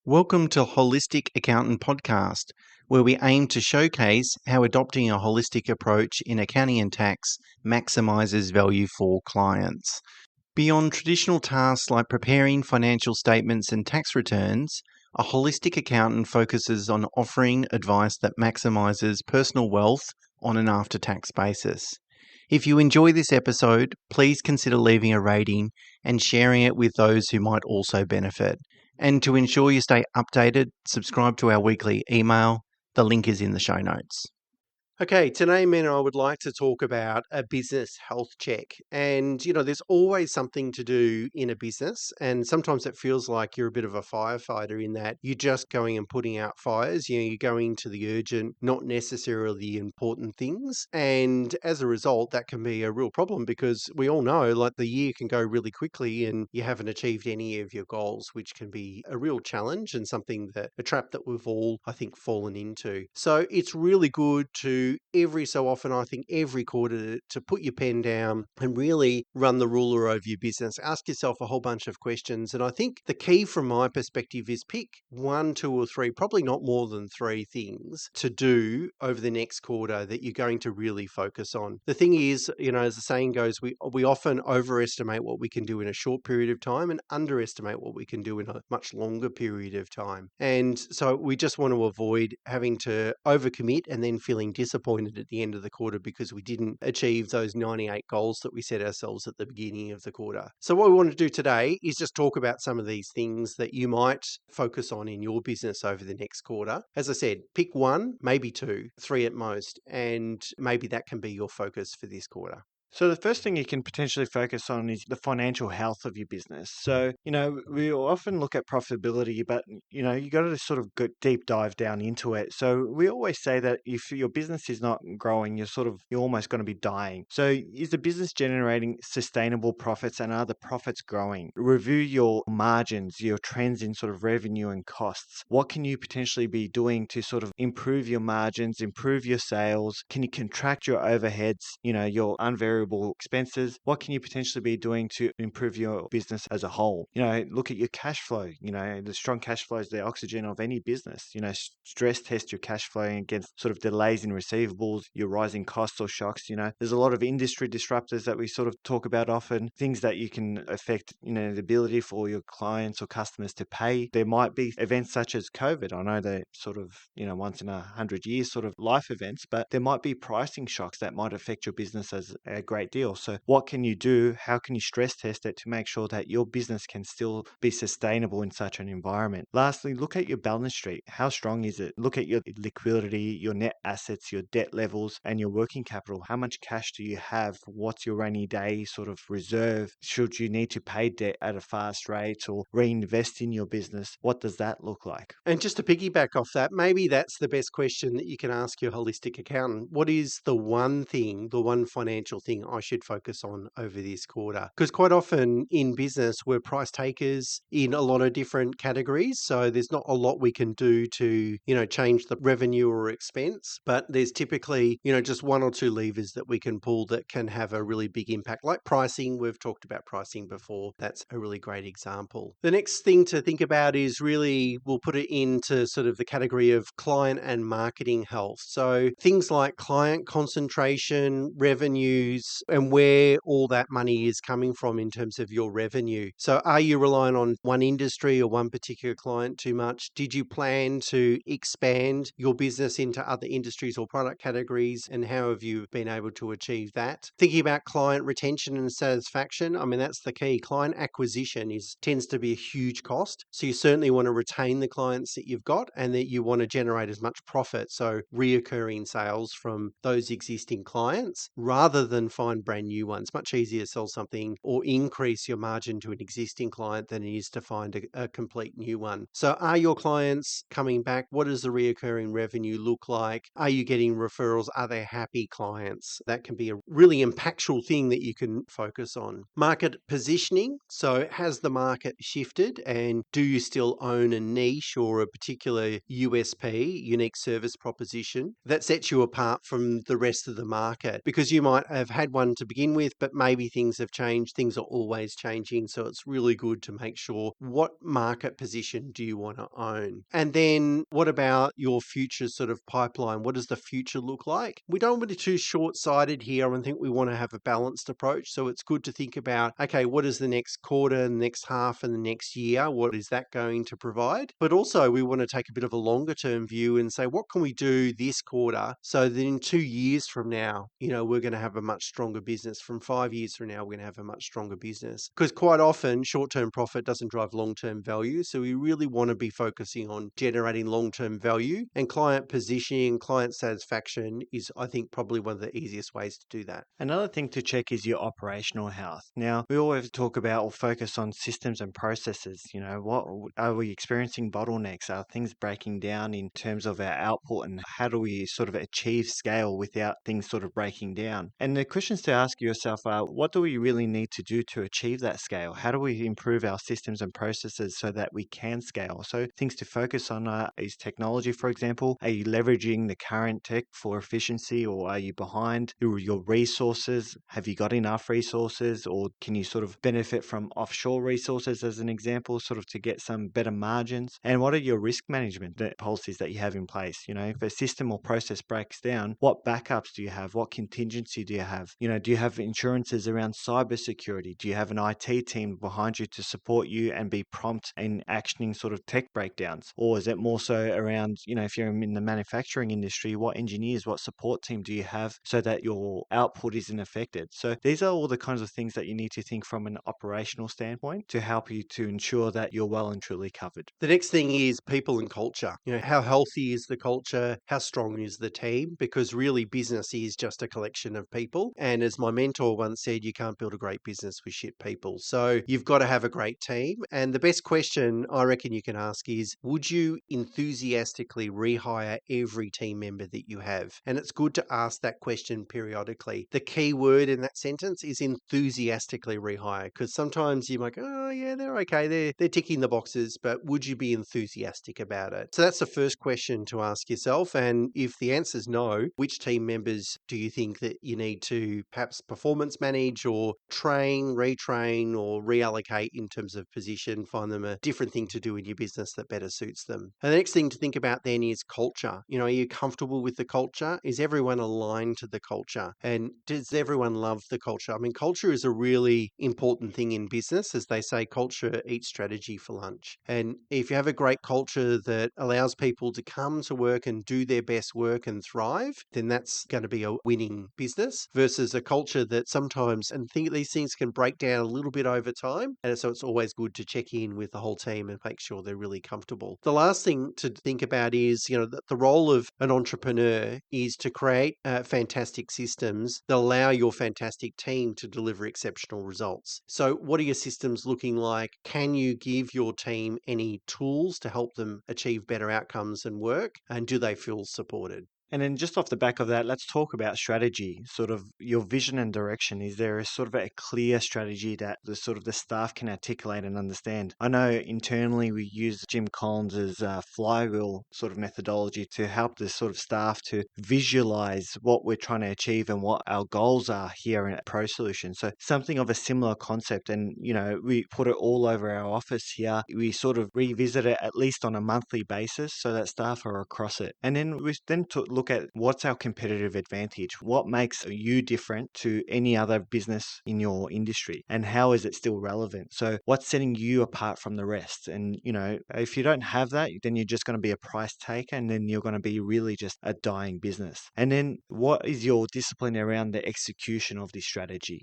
Welcome to Holistic Accountant Podcast, where we aim to showcase how adopting a holistic approach in accounting and tax maximizes value for clients. Beyond traditional tasks like preparing financial statements and tax returns, a holistic accountant focuses on offering advice that maximizes personal wealth on an after-tax basis. If you enjoy this episode, please consider leaving a rating and sharing it with those who might also benefit. And to ensure you stay updated, subscribe to our weekly email. The link is in the show notes. Okay, today, Mena, I would like to talk about a business health check. And, there's always something to do in a business. And sometimes it feels like you're a bit of a firefighter in that you're just going and putting out fires. You're going to the urgent, not necessarily the important things. And as a result, that can be a real problem because we all know like the year can go really quickly and you haven't achieved any of your goals, which can be a real challenge and a trap that we've all, I think, fallen into. So it's really good to every so often, I think every quarter, to put your pen down and really run the ruler over your business. Ask yourself a whole bunch of questions. And I think the key from my perspective is pick one, two, or three, probably not more than three things to do over the next quarter that you're going to really focus on. The thing is, as the saying goes, we often overestimate what we can do in a short period of time and underestimate what we can do in a much longer period of time. And so we just want to avoid having to overcommit and then feeling disappointed at the end of the quarter because we didn't achieve those 98 goals that we set ourselves at the beginning of the quarter. So what we want to do today is just talk about some of these things that you might focus on in your business over the next quarter. As I said, pick one, maybe two, three at most, and maybe that can be your focus for this quarter. So the first thing you can potentially focus on is the financial health of your business. So, we often look at profitability, but, you got to sort of go deep dive down into it. So we always say that if your business is not growing, you're almost going to be dying. So is the business generating sustainable profits and are the profits growing? Review your margins, your trends in sort of revenue and costs. What can you potentially be doing to sort of improve your margins, improve your sales? Can you contract your overheads, your unvariable expenses? What can you potentially be doing to improve your business as a whole? Look at your cash flow. The strong cash flow is the oxygen of any business. Stress test your cash flow against sort of delays in receivables, your rising costs or shocks. There's a lot of industry disruptors that we sort of talk about often, things that you can affect, the ability for your clients or customers to pay. There might be events such as COVID. I know they're sort of, once in 100 years sort of life events, but there might be pricing shocks that might affect your business as a great deal. So what can you do? How can you stress test it to make sure that your business can still be sustainable in such an environment? Lastly, look at your balance sheet. How strong is it? Look at your liquidity, your net assets, your debt levels, and your working capital. How much cash do you have? What's your rainy day sort of reserve? Should you need to pay debt at a fast rate or reinvest in your business? What does that look like? And just to piggyback off that, maybe that's the best question that you can ask your holistic accountant. What is the one financial thing I should focus on over this quarter? Because quite often in business, we're price takers in a lot of different categories. So there's not a lot we can do to, change the revenue or expense, but there's typically, just one or two levers that we can pull that can have a really big impact, like pricing. We've talked about pricing before. That's a really great example. The next thing to think about is really, we'll put it into sort of the category of client and marketing health. So things like client concentration, revenues, and where all that money is coming from in terms of your revenue. So are you relying on one industry or one particular client too much? Did you plan to expand your business into other industries or product categories? And how have you been able to achieve that? Thinking about client retention and satisfaction, that's the key. Client acquisition tends to be a huge cost. So you certainly want to retain the clients that you've got and that you want to generate as much profit, so reoccurring sales from those existing clients rather than find brand new ones. Much easier to sell something or increase your margin to an existing client than it is to find a complete new one. So are your clients coming back? What does the reoccurring revenue look like? Are you getting referrals? Are they happy clients? That can be a really impactful thing that you can focus on. Market positioning. So has the market shifted and do you still own a niche or a particular USP, unique service proposition, that sets you apart from the rest of the market? Because you might have had had one to begin with, but maybe things have changed. Things are always changing. So it's really good to make sure what market position do you want to own? And then what about your future sort of pipeline? What does the future look like? We don't want to be too short-sighted here and think we want to have a balanced approach. So it's good to think about, okay, what is the next quarter, the next half, and the next year? What is that going to provide? But also we want to take a bit of a longer term view and say, what can we do this quarter so that in 2 years from now, we're going to have a much stronger business. From 5 years from now, we're going to have a much stronger business. Because quite often short-term profit doesn't drive long-term value. So we really want to be focusing on generating long-term value, and client positioning, client satisfaction is, I think, probably one of the easiest ways to do that. Another thing to check is your operational health. Now, we always talk about or focus on systems and processes. What are we experiencing bottlenecks? Are things breaking down in terms of our output, and how do we sort of achieve scale without things sort of breaking down? And the questions to ask yourself are, what do we really need to do to achieve that scale? How do we improve our systems and processes so that we can scale? So things to focus on is technology, for example. Are you leveraging the current tech for efficiency, or are you behind your resources? Have you got enough resources, or can you sort of benefit from offshore resources as an example, sort of to get some better margins? And what are your risk management policies that you have in place? If a system or process breaks down, what backups do you have? What contingency do you have? Do you have insurances around cybersecurity? Do you have an IT team behind you to support you and be prompt in actioning sort of tech breakdowns? Or is it more so around, if you're in the manufacturing industry, what engineers, what support team do you have so that your output isn't affected? So these are all the kinds of things that you need to think from an operational standpoint to help you to ensure that you're well and truly covered. The next thing is people and culture. How healthy is the culture? How strong is the team? Because really business is just a collection of people. And as my mentor once said, you can't build a great business with shit people. So you've got to have a great team. And the best question I reckon you can ask is, would you enthusiastically rehire every team member that you have? And it's good to ask that question periodically. The key word in that sentence is enthusiastically rehire, because sometimes you might go, oh yeah, they're okay. They're ticking the boxes, but would you be enthusiastic about it? So that's the first question to ask yourself. And if the answer is no, which team members do you think that you need to perhaps performance manage or train, retrain, or reallocate in terms of position, find them a different thing to do in your business that better suits them? And the next thing to think about then is culture. Are you comfortable with the culture? Is everyone aligned to the culture? And does everyone love the culture? I mean, culture is a really important thing in business. As they say, culture eats strategy for lunch. And if you have a great culture that allows people to come to work and do their best work and thrive, then that's going to be a winning business, versus a culture that sometimes, and think these things can break down a little bit over time. And so it's always good to check in with the whole team and make sure they're really comfortable. The last thing to think about is, the role of an entrepreneur is to create fantastic systems that allow your fantastic team to deliver exceptional results. So what are your systems looking like? Can you give your team any tools to help them achieve better outcomes and work? And do they feel supported? And then just off the back of that, let's talk about strategy, sort of your vision and direction. Is there a sort of a clear strategy that the staff can articulate and understand? I know internally we use Jim Collins's flywheel sort of methodology to help the sort of staff to visualize what we're trying to achieve and what our goals are here at Pro Solution. So something of a similar concept, and we put it all over our office here. We sort of revisit it at least on a monthly basis so that staff are across it. And then we then look at what's our competitive advantage, what makes you different to any other business in your industry, and how is it still relevant? So what's setting you apart from the rest? And if you don't have that, then you're just going to be a price taker, and then you're going to be really just a dying business. And then what is your discipline around the execution of this strategy?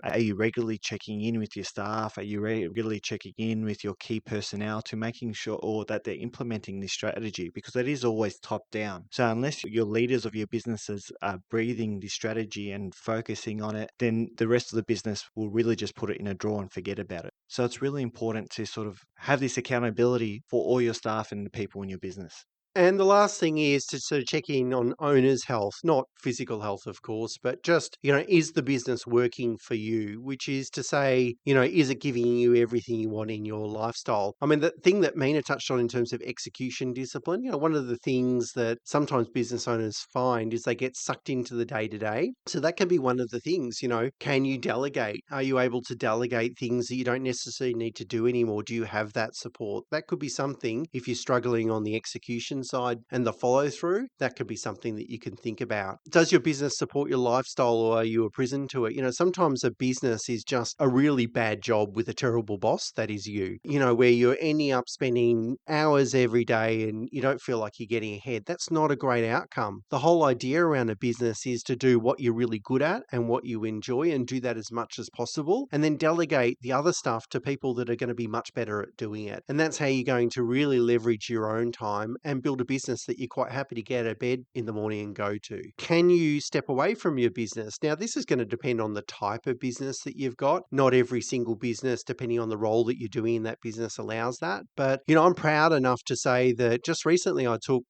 Are you regularly checking in with your staff? Are you regularly checking in with your key personnel to making sure that they're implementing this strategy? Because it is always top down. So unless your leaders of your businesses are breathing this strategy and focusing on it, then the rest of the business will really just put it in a drawer and forget about it. So it's really important to sort of have this accountability for all your staff and the people in your business. And the last thing is to sort of check in on owner's health, not physical health, of course, but just, is the business working for you? Which is to say, is it giving you everything you want in your lifestyle? I mean, the thing that Mina touched on in terms of execution discipline, one of the things that sometimes business owners find is they get sucked into the day to day. So that can be one of the things, can you delegate? Are you able to delegate things that you don't necessarily need to do anymore? Do you have that support? That could be something if you're struggling on the execution side and the follow through, that could be something that you can think about. Does your business support your lifestyle or are you a prison to it? Sometimes a business is just a really bad job with a terrible boss. That is you, where you're ending up spending hours every day and you don't feel like you're getting ahead. That's not a great outcome. The whole idea around a business is to do what you're really good at and what you enjoy and do that as much as possible. And then delegate the other stuff to people that are going to be much better at doing it. And that's how you're going to really leverage your own time and build a business that you're quite happy to get out of bed in the morning and go to. Can you step away from your business? Now, this is going to depend on the type of business that you've got. Not every single business, depending on the role that you're doing in that business, allows that. But, I'm proud enough to say that just recently I took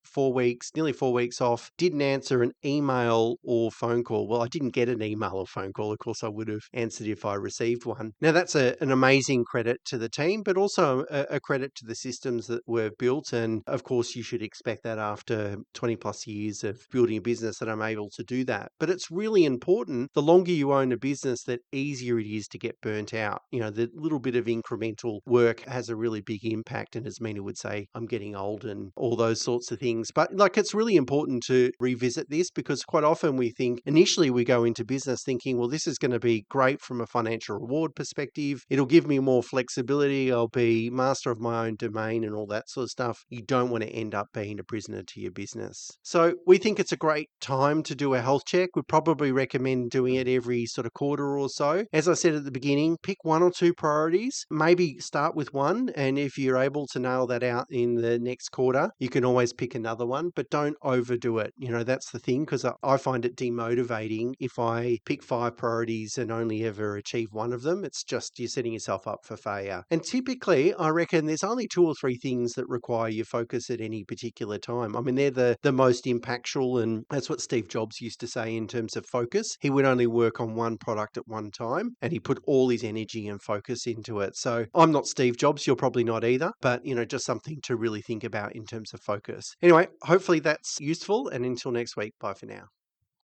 nearly 4 weeks off, didn't answer an email or phone call. Well, I didn't get an email or phone call. Of course, I would have answered if I received one. Now, that's an amazing credit to the team, but also a credit to the systems that were built. And of course, you should expect that after 20 plus years of building a business that I'm able to do that. But it's really important, the longer you own a business, that easier it is to get burnt out. The little bit of incremental work has a really big impact. And as Mina would say, I'm getting old and all those sorts of things. But it's really important to revisit this because quite often we think, initially we go into business thinking, well, this is going to be great from a financial reward perspective. It'll give me more flexibility. I'll be master of my own domain and all that sort of stuff. You don't want to end up being a prisoner to your business. So we think it's a great time to do a health check. We'd probably recommend doing it every sort of quarter or so. As I said at the beginning, pick one or two priorities, maybe start with one. And if you're able to nail that out in the next quarter, you can always pick another one, but don't overdo it. That's the thing, because I find it demotivating if I pick 5 priorities and only ever achieve one of them. It's just you're setting yourself up for failure. And typically, I reckon there's only 2 or 3 things that require your focus at any particular time. I mean, they're the most impactful, and that's what Steve Jobs used to say in terms of focus. He would only work on one product at one time, and he put all his energy and focus into it. So I'm not Steve Jobs, you're probably not either, but just something to really think about in terms of focus. Anyway, hopefully that's useful, and until next week, bye for now.